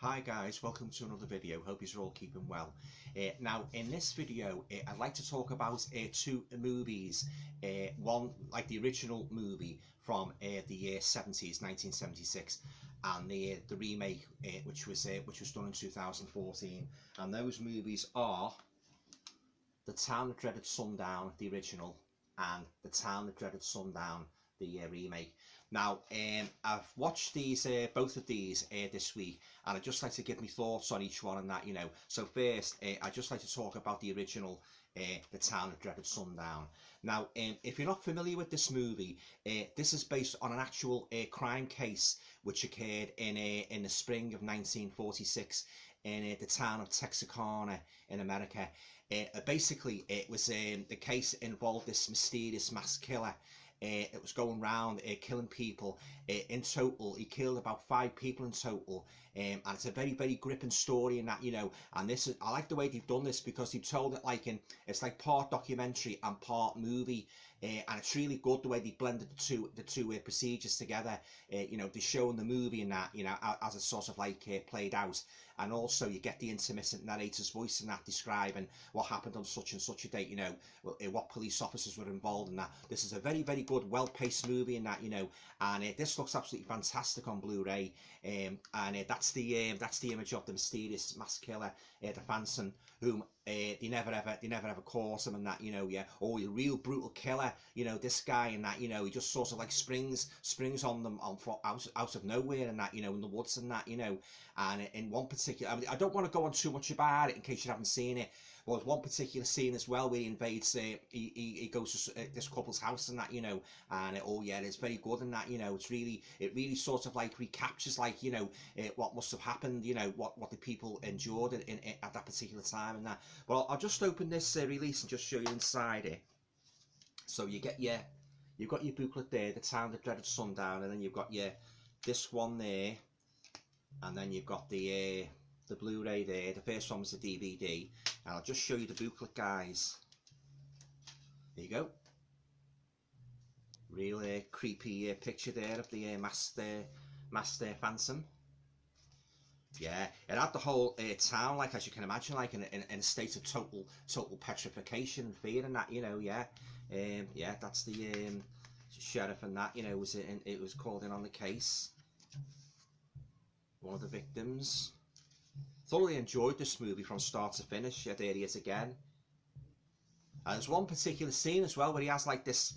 Hi guys, welcome to another video. Hope you're all keeping well. Now in this video I'd like to talk about two movies. One like the original movie from the year 70s, 1976, and the remake which was done in 2014. And those movies are The Town That Dreaded Sundown, the original, and The Town That Dreaded Sundown, the remake. Now I've watched these both of these this week, and I'd just like to give my thoughts on each one and that, you know. So first I'd just like to talk about the original, The Town That Dreaded Sundown. Now if you're not familiar with this movie, this is based on an actual crime case which occurred in the spring of 1946 in the town of Texarkana in America. Basically it was the case involved this mysterious mass killer. It was going around killing people. In total he killed about 5 people in total, and it's a very gripping story in that, you know. And this is, I like the way they've done this, because they've told it like it's like part documentary and part movie, and it's really good the way they blended the two procedures together. You know, they're showing the movie and that, you know, as it's sort of like played out, and also you get the intermittent narrator's voice in that, describing what happened on such and such a date, you know, what police officers were involved in that. This is a very good, well-paced movie in that, you know, and this looks absolutely fantastic on Blu-ray, and that's the image of the mysterious mass killer, the Phantom, whom they never ever caught him and that, you know. Yeah, oh, a real brutal killer, you know, this guy and that, you know. He just sort of like springs on them out of nowhere and that, you know, in the woods and that, you know. And in one particular, I mean, I don't want to go on too much about it in case you haven't seen it. Well, there's one particular scene as well where he invades, he goes to this couple's house and that, you know, and oh yeah, it's very good and that, you know. It really sort of like recaptures, like, you know, what must have happened, you know, what the people endured at that particular time and that. Well, I'll just open this release and just show you inside it. So you've got your booklet there, The Town That Dreaded Sundown, and then you've got this one there, and then you've got the Blu-ray there. The first one was the DVD, and I'll just show you the booklet, guys. There you go. Real creepy picture there of the masked Phantom. Yeah, it had the whole town, like, as you can imagine, like in a state of total petrification and fear and that, you know. Yeah, yeah, that's the sheriff and that, you know. It was called in on the case. One of the victims. Thoroughly enjoyed this movie from start to finish. Yeah, there he is again. And there's one particular scene as well where he has like this.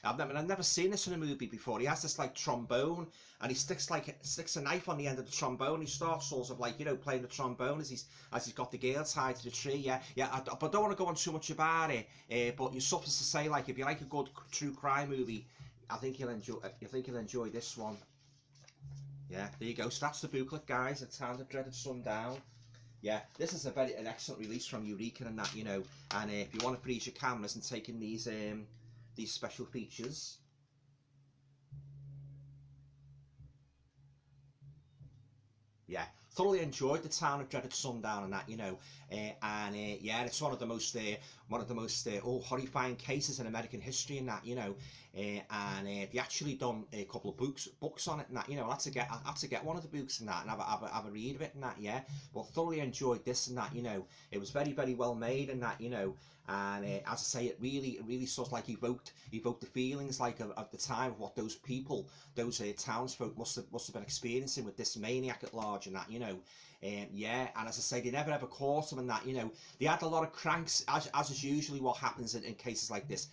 I've never seen this in a movie before. He has this like trombone, and he sticks a knife on the end of the trombone. He starts sort of like, you know, playing the trombone as he's got the girl tied to the tree. Yeah. But I don't want to go on too much about it. But you suffice to say, like, if you like a good true crime movie, I think you'll enjoy this one. Yeah, there you go. So that's the booklet, guys. The Town That Dreaded Sundown. Yeah, this is an excellent release from Eureka and that, you know. And if you want to freeze your cameras and take in these special features. Yeah, thoroughly enjoyed The Town of Dreaded Sundown and that, you know, yeah, it's one of the most horrifying cases in American history and that, you know, and they actually done a couple of books on it and that, you know. I had to get one of the books and that and have a read of it and that, yeah. But thoroughly enjoyed this and that, you know. It was very well made and that, you know. And as I say, it really sort of like evoked the feelings like of the time, of what those people, those townsfolk must have been experiencing with this maniac at large and that, you know. Yeah, and as I say, they never ever caught him and that, you know. They had a lot of cranks, as is usually what happens in cases like this.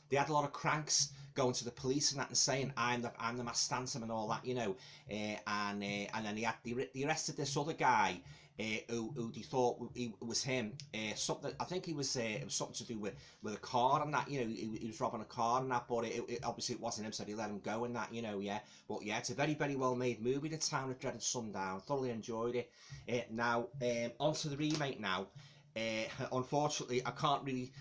They had a lot of cranks going to the police and that and saying, I'm the masked Phantom and all that, you know. And then they arrested this other guy who they thought he was him. Something, I think it was something to do with a car and that, you know. He was robbing a car and that, but obviously it wasn't him, so they let him go and that, you know. Yeah, but yeah, it's a very well made movie, The Town of Dreaded Sundown. Thoroughly enjoyed it. Now onto the remake now. Unfortunately, I can't really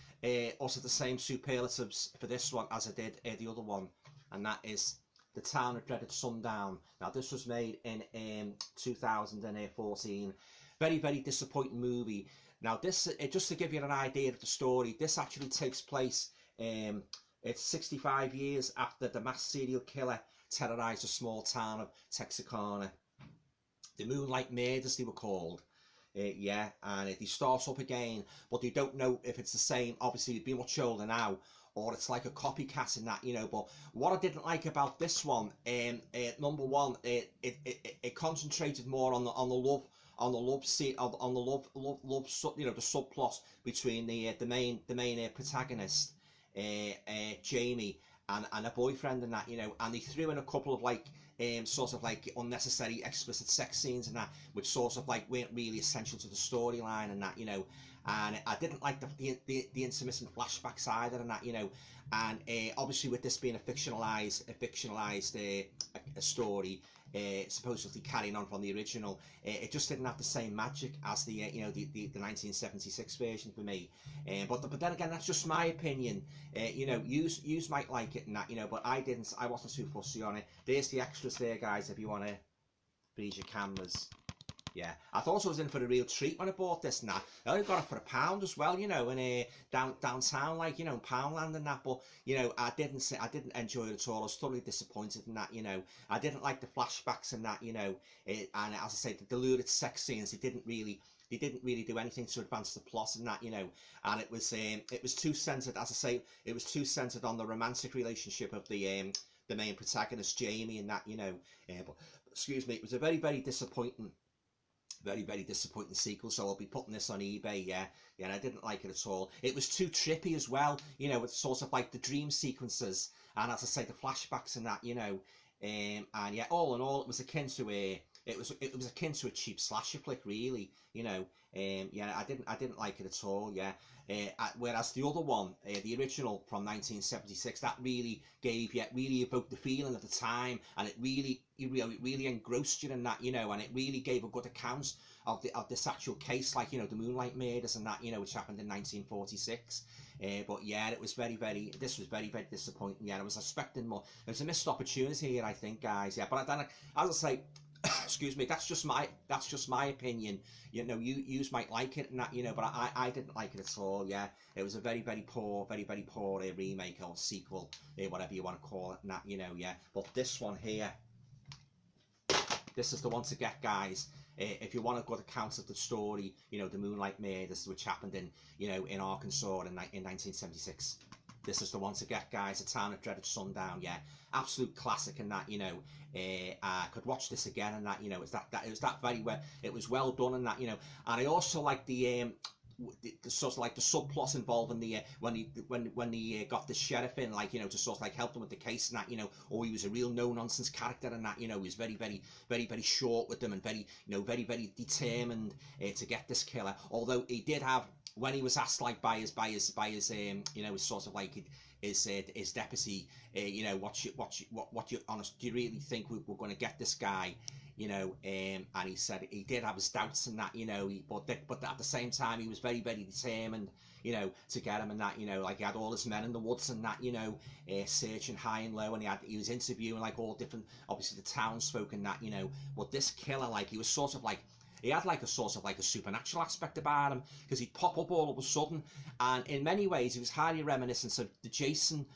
utter the same superlatives for this one as I did the other one, and that is The Town of Dreaded Sundown. Now, this was made in 2014. Very disappointing movie. Now, this just to give you an idea of the story, this actually takes place. It's 65 years after the mass serial killer terrorized a small town of Texarkana. the Moonlight Murders they were called. Yeah, and they start up again, but they don't know if it's the same. Obviously, it'd be much older now, or it's like a copycat in that, you know. But what I didn't like about this one, number one, it concentrated more on the love, on the love scene, on the love, you know, the subplot between the main protagonist, Jamie, and a boyfriend and that, you know. And they threw in a couple of like sort of like unnecessary explicit sex scenes and that, which sort of like weren't really essential to the storyline and that, you know. And I didn't like the intermittent flashbacks either and that, you know. And obviously with this being a fictionalized a story, supposedly carrying on from the original, it just didn't have the same magic as the you know, the 1976 version for me. But then again, that's just my opinion. You know, you might like it and that, you know, but I didn't. I wasn't too fussy on it. There's the extras there, guys, if you want to freeze your cameras. Yeah, I thought I was in for a real treat when I bought this and that. I only got it for £1 as well, you know, and downtown, like, you know, in Poundland and that. But you know, I didn't enjoy it at all. I was thoroughly disappointed in that, you know. I didn't like the flashbacks and that, you know. And as I say, the deluded sex scenes, they didn't really do anything to advance the plot and that, you know. And it was too centered, as I say, it was too centered on the romantic relationship of the main protagonist Jamie and that, you know. But excuse me, it was a very disappointing sequel, so I'll be putting this on eBay. Yeah, and I didn't like it at all. It was too trippy as well, you know. It's sort of like the dream sequences, and as I say, the flashbacks and that, you know. And yeah, all in all, it was akin to a cheap slasher flick, really, you know. Yeah, I didn't like it at all. Yeah. Whereas the other one, the original from 1976, that really evoked the feeling of the time, and it really engrossed you in that, you know, and it really gave a good account of this actual case, like, you know, the Moonlight Murders and that, you know, which happened in 1946. But yeah, this was very disappointing. Yeah, I was expecting more. There was a missed opportunity here, I think, guys. Yeah, but then, as I say, excuse me, that's just my opinion. You know, you might like it and that, you know, but I didn't like it at all. Yeah, it was a very poor remake or sequel, whatever you want to call it and that, you know. Yeah, but this one here, this is the one to get, guys. If you want a good account of the story, you know, the Moonlight Murders, which happened in, you know, in Arkansas in 1976. This is the one to get, guys. A Town of Dreaded Sundown. Yeah, absolute classic and that, you know. I could watch this again and that, you know. It was that very well. It was well done and that, you know. And I also like the sort of like the subplot involving the when he got the sheriff in, like, you know, to sort of like help them with the case and that, you know. Or he was a real no nonsense character and that, you know. He was very short with them and very determined to get this killer. Although he did have, when he was asked, like, by his you know, his sort of like his deputy, you know, what you honest, do you really think we're going to get this guy? You know, and he said he did have his doubts and that, you know, but at the same time he was very determined, you know, to get him and that, you know, like he had all his men in the woods and that, you know, searching high and low, and he was interviewing like all different, obviously the townsfolk and that, you know. But this killer, like, he was sort of like, he had like a sort of like a supernatural aspect about him, because he'd pop up all of a sudden, and in many ways he was highly reminiscent of the Jason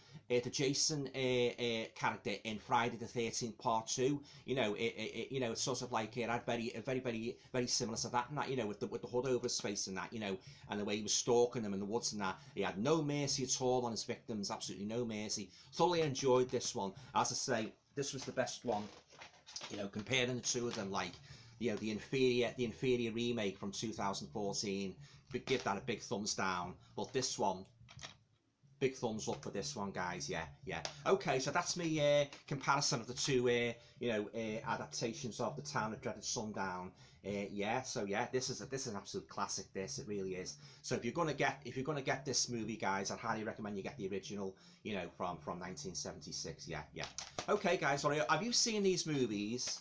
character in Friday the 13th Part 2. You know, you know, it's sort of like it had very similar to that and that, you know, with the hood over his face and that, you know, and the way he was stalking them in the woods and that. He had no mercy at all on his victims, absolutely no mercy. Thoroughly enjoyed this one. As I say, this was the best one, you know, comparing the two of them, like, you know, the inferior remake from 2014. But give that a big thumbs down. But this one, big thumbs up for this one, guys. Yeah. Okay, so that's me comparison of the two you know, adaptations of the Town of Dreaded Sundown. Yeah, so yeah, this is an absolute classic. This, it really is. So if you're gonna get this movie, guys, I'd highly recommend you get the original, you know, from 1976. Yeah. Okay, guys, sorry, have you seen these movies?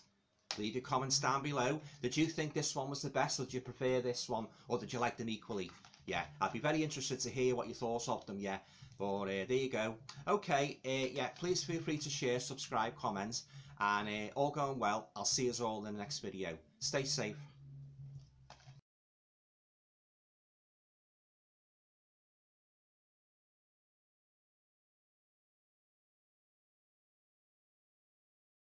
Leave your comments down below. Did you think this one was the best, or did you prefer this one, or did you like them equally? Yeah, I'd be very interested to hear what you thought of them. Yeah, but there you go. Okay, yeah, please feel free to share, subscribe, comment, and all going well. I'll see you all in the next video. Stay safe.